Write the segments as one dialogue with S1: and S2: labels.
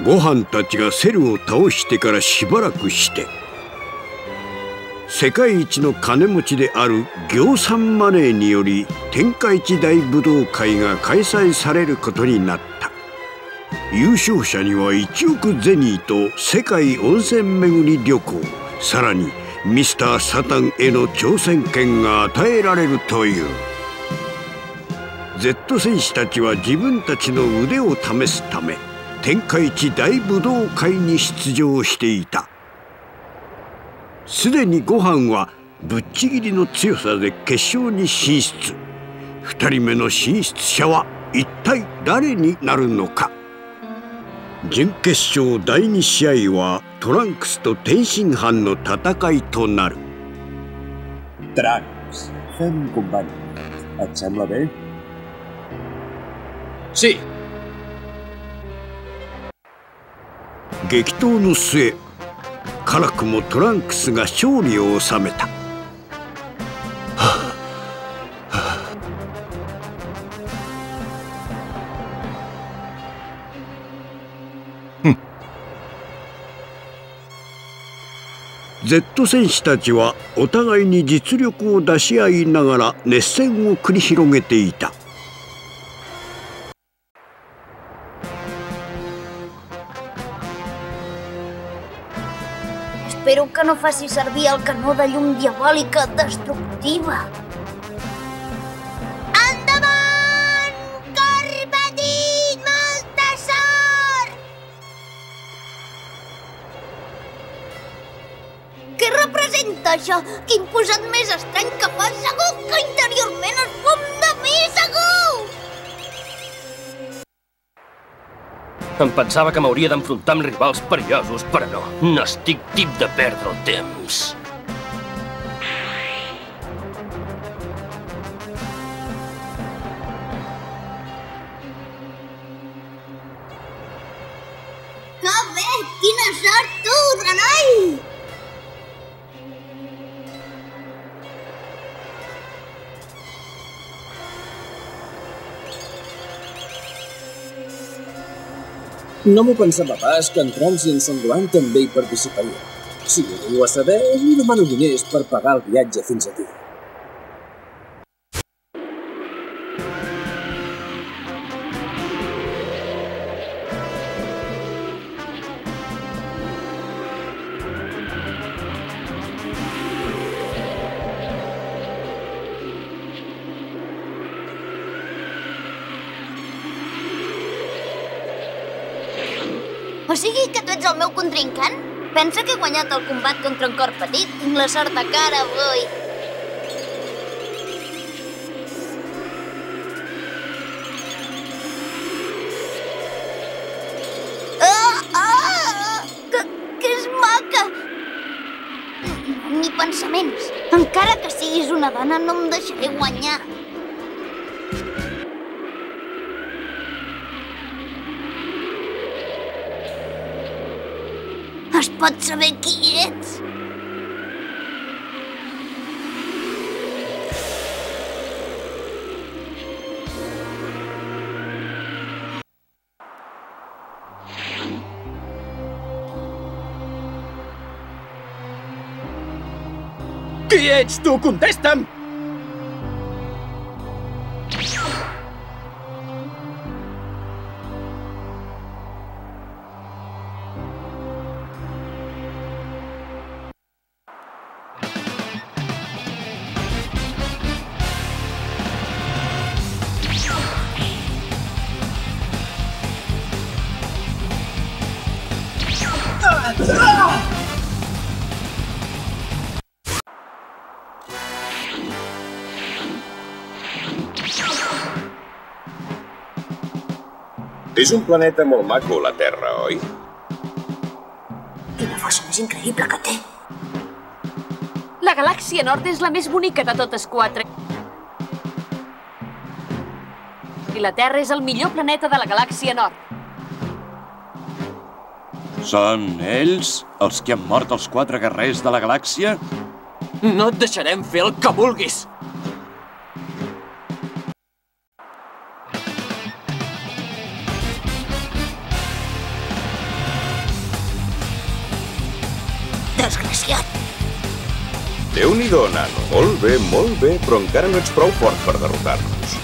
S1: ご飯たちがセルを倒してからしばらくして世界一の金持ちである業産マネーにより天下一大武道会が開催されることになった。優勝者には1億ゼニーと世界温泉巡り旅行、さらにミスター・サタンへの挑戦権が与えられるという。Z 戦士たちは自分たちの腕を試すため天下一大武道会に出場していた。すでにご飯はぶっちぎりの強さで決勝に進出。2人目の進出者は一体誰になるのか。準決勝第2試合はトランクスと天津飯の戦いとなる。
S2: Trunks, fem un combat. Et sembla bé?
S3: Sí.
S1: 激闘の末、辛くもトランクスが勝利を収めた。Z 戦士たちはお互いに実力を出し合いながら熱戦を繰り広げていた。
S4: Espero que no faci servir el canó de llum diabòlica destructiva. Endavant! Cor petit! Molta sort! Què representa això? Quin posat més estrany que fa! Segur que interiorment es fum de mi, segur!
S3: Em pensava que m'hauria d'enfrontar amb rivals perillosos, però no. N'estic tip de perdre el temps.
S4: Que bé! Quina sort, tu, renoi!
S2: No m'ho pensava pas que en Trunks i en Sanglant també hi participarien. Si ho veniu a saber, li demano diners per pagar el viatge fins aquí.
S4: O sigui que tu ets el meu contrincant? Pensa que he guanyat el combat contra un cor petit? Tinc la sort de cara avui. Que és maca! Ni pensaments. Encara que siguis una dona, no em deixaré guanyar. Es pot saber qui ets?
S3: Qui ets tu? Contesta'm!
S5: És un planeta molt maco, la Terra, oi?
S4: Quina força més increïble que té.
S6: La galàxia nord és la més bonica de totes quatre. I la Terra és el millor planeta de la galàxia nord.
S7: Són ells, els que han mort els 4 guerrers de la galàxia?
S3: No et deixarem fer el que vulguis!
S4: desgraciat!
S5: Déu-n'hi-do, nano. Molt bé, però encara no ets prou fort per derrotar-nos.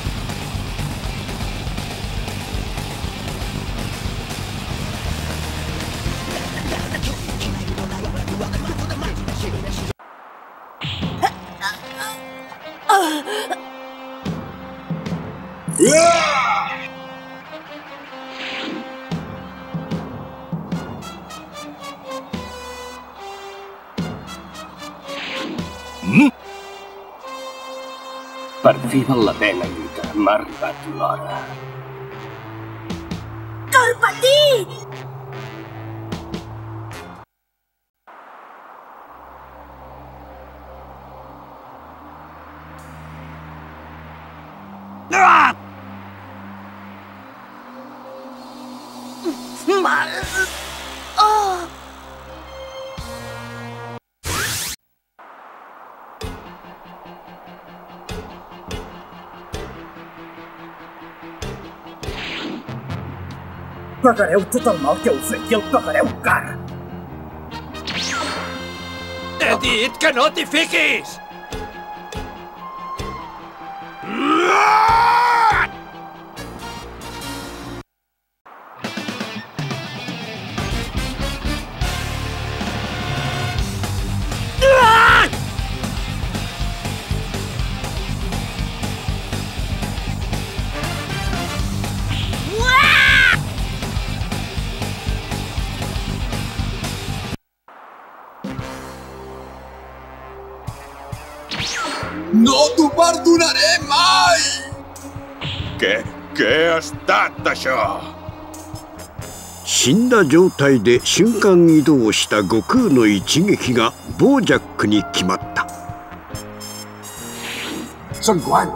S3: Per fi val la pena lluitar. M'ha arribat l'hora.
S4: Corpetit! Mal! Oh!
S2: Pagareu tot el mal que heu fet i el pagareu car.
S3: He dit que no t'hi fiquis!
S2: No t'ho perdonaré mai!
S5: Què ha estat, això?
S1: 死んだ状態で瞬間移動した悟空の一撃がボージャックに決まった。
S2: Son Quan,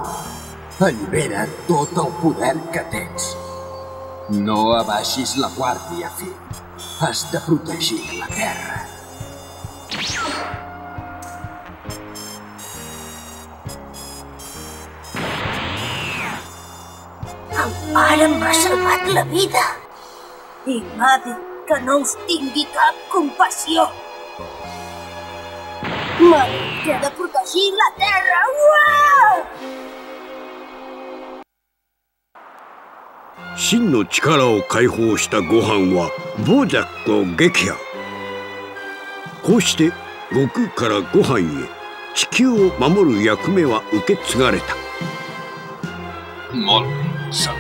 S2: allibera tot el poder que tens. No abaixis la guàrdia, fill. Has de protegir la Terra.
S4: El pare m'ha salvat la vida i m'ha dit que no us tingui cap compassió. M'ha dit que he de protegir la Terra. Uah!
S1: 真の力を解放したご飯はボージャックを撃破。こうして悟空からご飯へ地球を守る役目は受け継がれた。
S2: Molt bé, Son